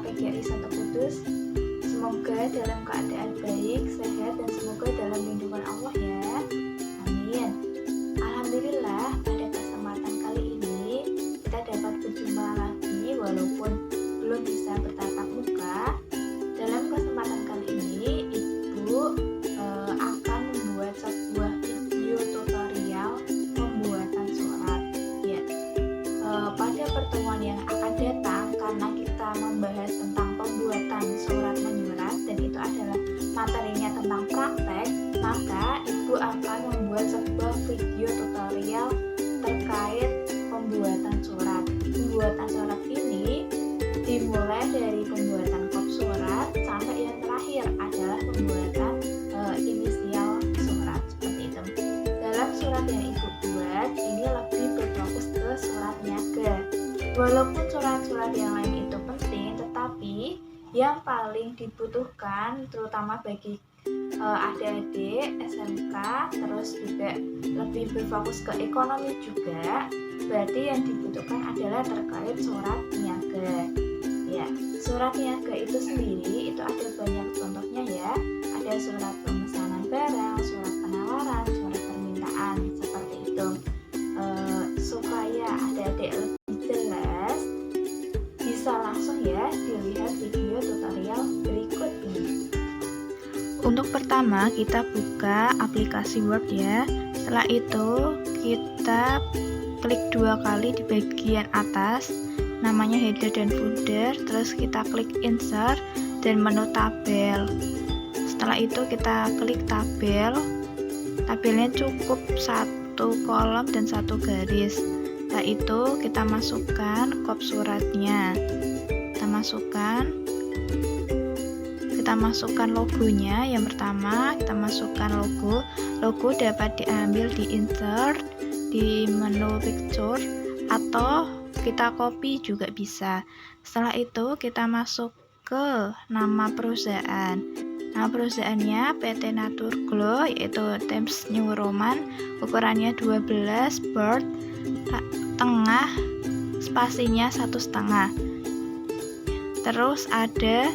PGRI Satu Kudus. Semoga dalam keadaan baik, sehat, dan semoga dalam lindungan Allah ya. Amin. Alhamdulillah, pada kesempatan kali ini kita dapat berjumpa lagi walaupun belum bisa bertatap muka. Dalam kesempatan kali ini Ibu akan membuat sebuah video tutorial pembuatan surat ya. Pada pertemuan yang akan datang, karena kita membahas tentang pembuatan surat menyurat dan itu adalah materinya tentang praktek, maka Ibu akan membuat sebuah video tutorial terkait pembuatan surat. Pembuatan surat ini dimulai dari pembuatan kop surat sampai yang terakhir adalah pembuatan inisial surat, seperti itu. Dalam surat yang Ibu buat ini lebih berfokus ke surat niaga. Walaupun surat-surat yang lain itu penting, tetapi yang paling dibutuhkan terutama bagi adik-adik SMK, terus juga lebih berfokus ke ekonomi juga, berarti yang dibutuhkan adalah terkait surat niaga ya. Surat niaga itu sendiri itu ada banyak contohnya ya, ada surat pemesanan barang, surat penawaran, surat permintaan, seperti itu. Supaya adik-adik lebih jelas, bisa langsung ya dilihat video tutorial berikut ini. Untuk pertama kita buka aplikasi Word ya. Setelah itu kita klik 2 kali di bagian atas, namanya header dan footer. Terus kita klik insert dan menu tabel. Setelah itu kita klik tabel. Tabelnya cukup 1 kolom dan 1 garis. Setelah itu kita masukkan kop suratnya. Kita masukkan logonya. Yang pertama kita masukkan logo dapat diambil di insert di menu picture atau kita copy juga bisa. Setelah itu kita masuk ke nama perusahaan. Nama perusahaannya PT Naturglow, yaitu Times New Roman, ukurannya 12, birth, tengah, spasinya 1,5. Terus ada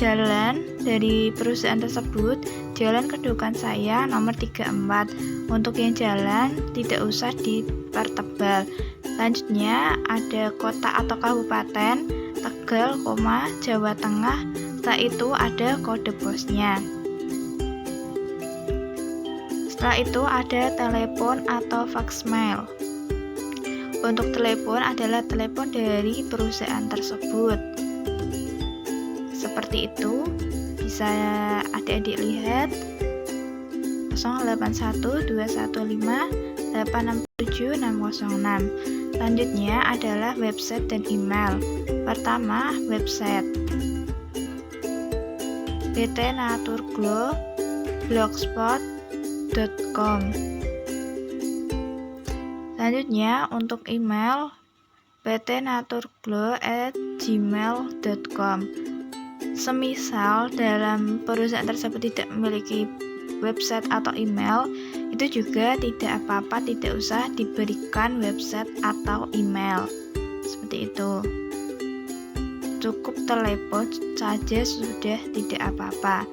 jalan dari perusahaan tersebut, jalan Kedukan Saya nomor 34. Untuk yang jalan tidak usah dipertebal. Selanjutnya ada kota atau kabupaten Tegal, Jawa Tengah. Setelah itu ada kode posnya. Setelah itu ada telepon atau faxmail. Untuk telepon adalah telepon dari perusahaan tersebut. Seperti itu, bisa adik-adik lihat 081215867606. Selanjutnya adalah website dan email. Pertama, website ptnaturglow.blogspot.com. Selanjutnya untuk email ptnaturglow@gmail.com. Semisal dalam perusahaan tersebut tidak memiliki website atau email, itu juga tidak apa-apa, tidak usah diberikan website atau email. Seperti itu. Cukup telepon saja sudah, tidak apa-apa.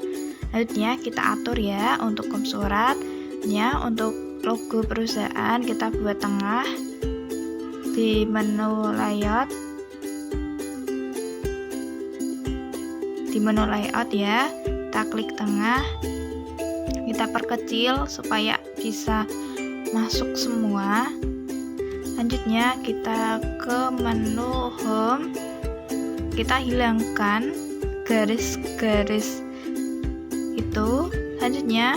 Selanjutnya kita atur ya untuk kop suratnya. Untuk logo perusahaan kita buat tengah di menu layout. Di menu layout ya, kita klik tengah, kita perkecil supaya bisa masuk semua. Selanjutnya kita ke menu home, kita hilangkan garis-garis itu. Selanjutnya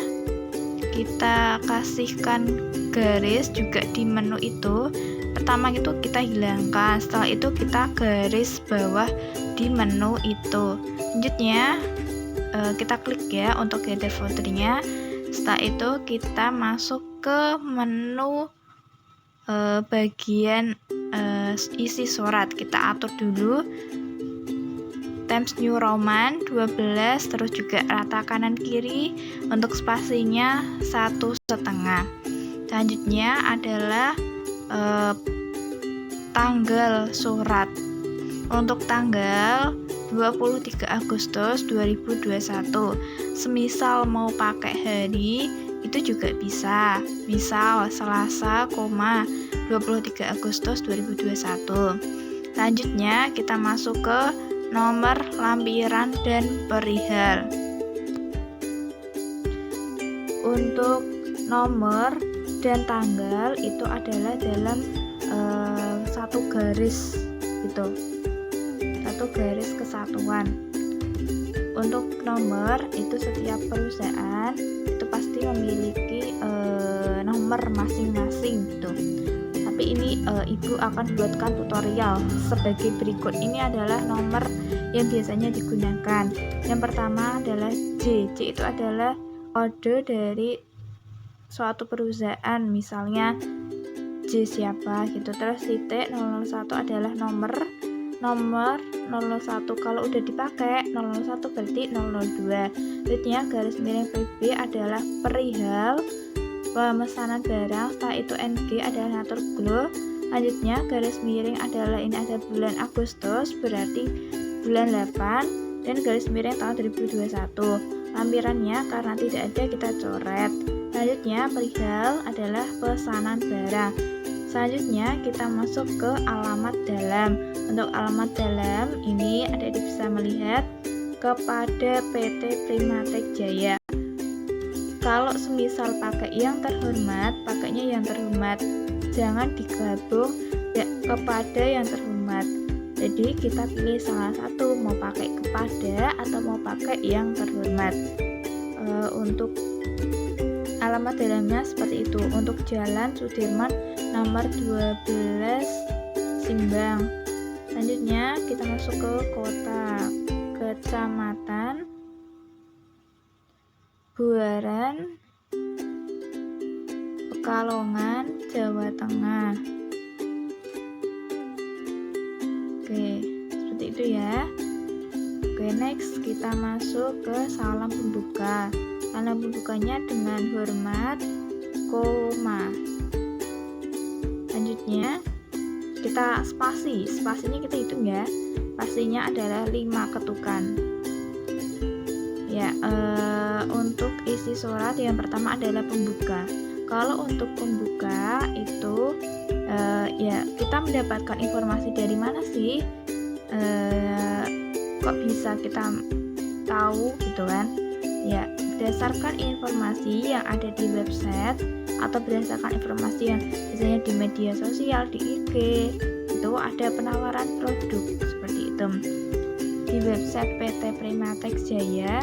kita kasihkan garis juga di menu itu. Pertama itu kita hilangkan, setelah itu kita garis bawah di menu itu. Selanjutnya kita klik ya untuk header footernya. Setelah itu kita masuk ke menu bagian isi surat. Kita atur dulu Times New Roman 12, terus juga rata kanan kiri. Untuk spasinya 1,5. Selanjutnya adalah tanggal surat. Untuk tanggal 23 Agustus 2021. Semisal mau pakai hari itu juga bisa. Misal Selasa, 23 Agustus 2021. Selanjutnya kita masuk ke nomor lampiran dan perihal. Untuk nomor dan tanggal itu adalah dalam satu garis gitu, satu garis kesatuan. Untuk nomor itu setiap perusahaan itu pasti memiliki nomor masing-masing gitu. Tapi ini ibu akan buatkan tutorial sebagai berikut. Ini adalah nomor yang biasanya digunakan. Yang pertama adalah J. J itu adalah kode dari suatu perusahaan, misalnya J siapa gitu. Terus titik 001 adalah nomor 001. Kalau udah dipakai 001 berarti 002. Selanjutnya garis miring PB adalah perihal pemesanan barang. Setelah itu NG adalah ngatur glow. Lanjutnya garis miring adalah ini ada bulan Agustus berarti bulan 8 dan garis miring tahun 2021. Lampirannya karena tidak ada kita coret. Selanjutnya perihal adalah pesanan barang. Selanjutnya kita masuk ke alamat dalam. Untuk alamat dalam ini ada bisa melihat kepada PT Primatek Jaya. Kalau semisal pakai yang terhormat, pakainya yang terhormat. Jangan digabung ya, kepada yang terhormat. Jadi kita pilih salah satu, mau pakai kepada atau mau pakai yang terhormat. Untuk alamat dalamnya seperti itu. Untuk Jalan Sudirman nomor 12 Simbang. Selanjutnya kita masuk ke kota, kecamatan Buaran, Pekalongan, Jawa Tengah. Oke, seperti itu ya. Oke, next kita masuk ke salam pembuka. Salam pembukanya dengan hormat, koma. Selanjutnya kita spasinya kita hitung ya. Spasinya adalah 5 ketukan. Ya, untuk isi surat yang pertama adalah pembuka. Kalau untuk pembuka itu ya kita mendapatkan informasi dari mana sih? Kok bisa kita tahu gitu kan? Ya, berdasarkan informasi yang ada di website atau berdasarkan informasi yang biasanya di media sosial, di IG itu ada penawaran produk seperti itu. Di website PT Primatek Jaya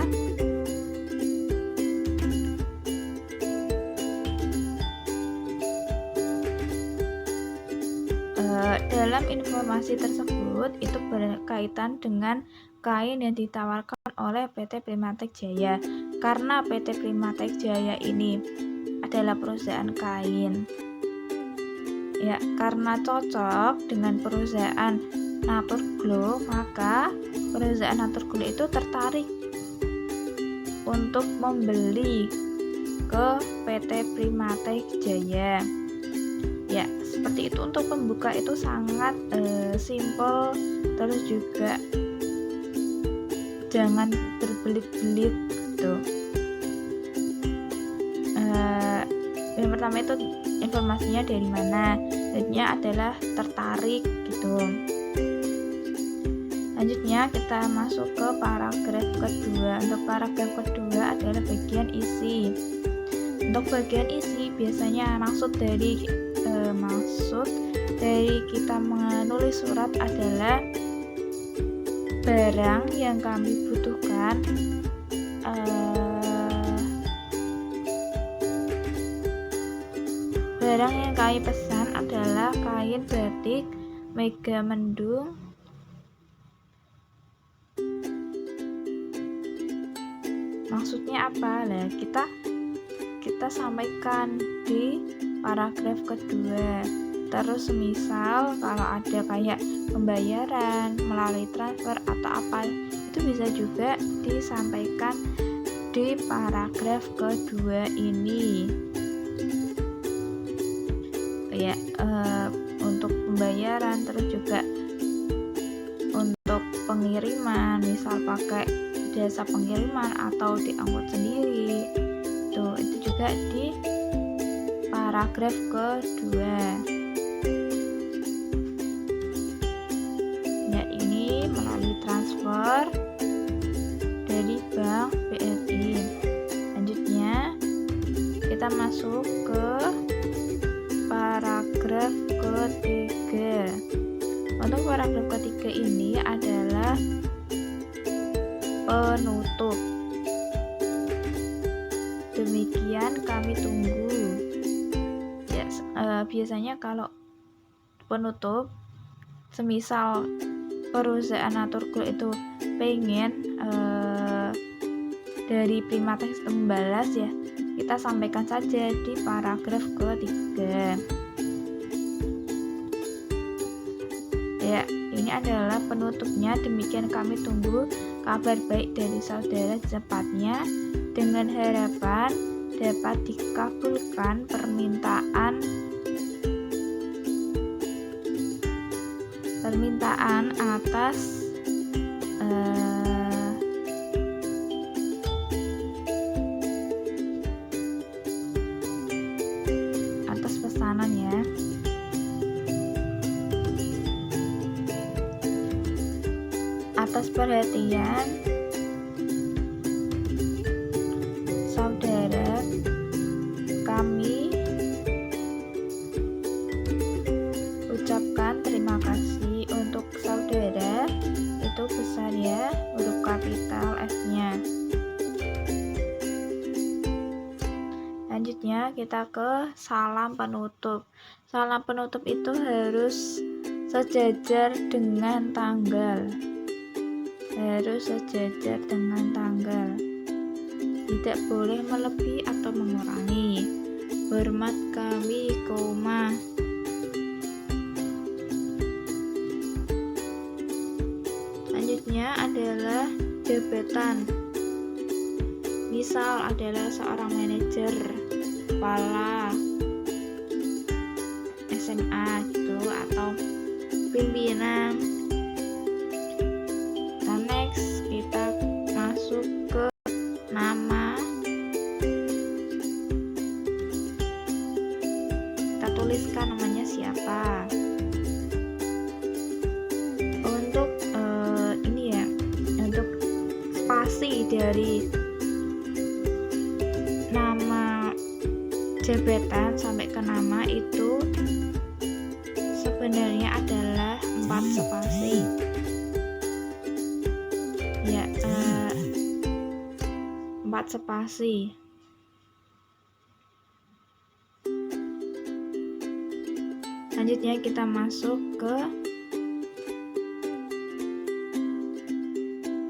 dalam informasi tersebut itu berkaitan dengan kain yang ditawarkan oleh PT Primatek Jaya. Karena PT Primatek Jaya ini adalah perusahaan kain ya, karena cocok dengan perusahaan Naturglow, maka perusahaan Naturglow itu tertarik untuk membeli ke PT Primatek Jaya. Ya, seperti itu. Untuk pembuka itu sangat simple, terus juga jangan berbelit-belit gitu. Yang pertama itu informasinya dari mana, selanjutnya adalah tertarik gitu. Selanjutnya kita masuk ke paragraf kedua. Untuk paragraf kedua adalah bagian isi. Untuk bagian isi biasanya maksud dari kita menulis surat adalah barang yang kami butuhkan, barang yang kami pesan adalah kain batik Mega Mendung maksudnya apa lah, kita sampaikan di paragraf kedua. Terus misal kalau ada kayak pembayaran melalui transfer atau apa, itu bisa juga disampaikan di paragraf kedua ini ya. Untuk pembayaran, terus juga untuk pengiriman, misal pakai jasa pengiriman atau diangkut sendiri. Itu juga di paragraf kedua. Ya, ini melalui transfer dari Bank BRI. Selanjutnya kita masuk ke paragraf ketiga. Untuk paragraf ketiga ini adalah penutup. Demikian kami tunggu. Ya, biasanya kalau penutup, semisal perusahaan Naturgo itu pengen dari prima tekstil membalas, ya kita sampaikan saja di paragraf ketiga. Ya, ini adalah penutupnya. Demikian kami tunggu kabar baik dari saudara secepatnya, dengan harapan dapat dikabulkan permintaan atas pesanan, ya. Atas perhatian saudara, kami ucapkan terima kasih. Untuk saudara itu besar, ya, huruf kapital F-nya. Selanjutnya kita ke salam penutup. Salam penutup itu harus sejajar dengan tanggal. Tidak boleh melebihi atau mengurangi. Hormat kami, koma. Selanjutnya adalah jabatan. Misal adalah seorang manajer, kepala SMA gitu, atau pimpinan. Nah, next kita masuk ke nama. Kita tuliskan namanya siapa. Untuk ini ya, untuk spasi dari nama jabatan sampai ke nama itu sebenarnya adalah 4 spasi. Ya, 4 spasi. Selanjutnya kita masuk ke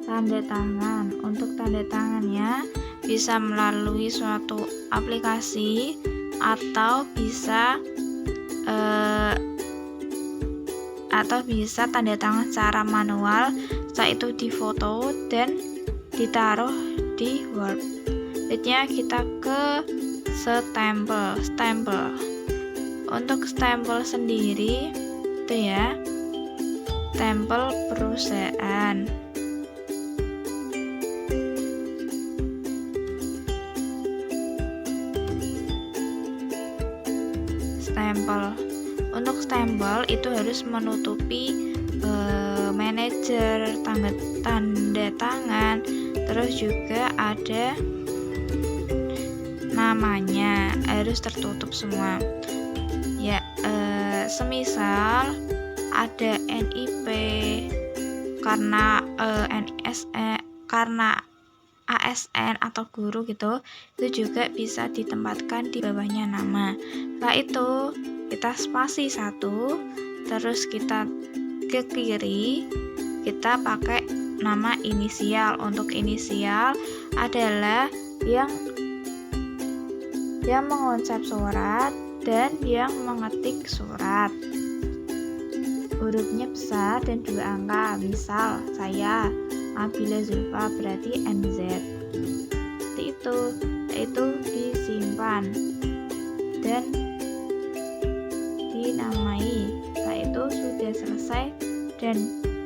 tanda tangan. Untuk tanda tangannya bisa melalui suatu aplikasi atau bisa tanda tangan secara manual. Setelah itu difoto dan ditaruh di Word. Selanjutnya kita ke stempel. Untuk stempel sendiri itu ya, stempel perusahaan. Untuk stempel itu harus menutupi manajer, tanda tangan, terus juga ada namanya, harus tertutup semua. Ya, semisal ada NIP karena NISE, karena ASN atau guru gitu, itu juga bisa ditempatkan di bawahnya nama. Setelah itu kita spasi 1, terus kita ke kiri, kita pakai nama inisial. Untuk inisial adalah yang mengonsep surat dan yang mengetik surat. Hurufnya besar dan 2 angka. Misal saya Nabila Zulfa, berarti NZ. Seperti itu disimpan dan dinamai. Setelah itu sudah selesai dan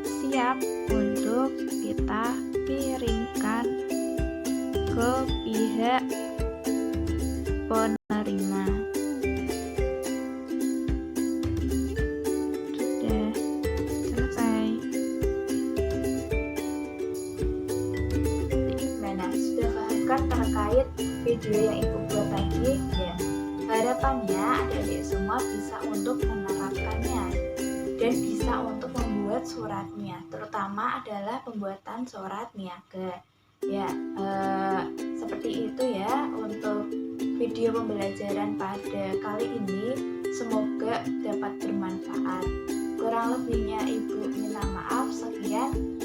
siap untuk untuk kita kirimkan ke pihak penerima. Sudah selesai. Gimana? Sudah paham kan terkait video yang Ibu buat tadi? Ya. Harapannya adik-adik semua bisa untuk menerapkannya dan bisa untuk membuat suratnya, terutama adalah pembuatan surat niaga. Ya, seperti itu ya untuk video pembelajaran pada kali ini. Semoga dapat bermanfaat. Kurang lebihnya Ibu minta maaf. Sekian.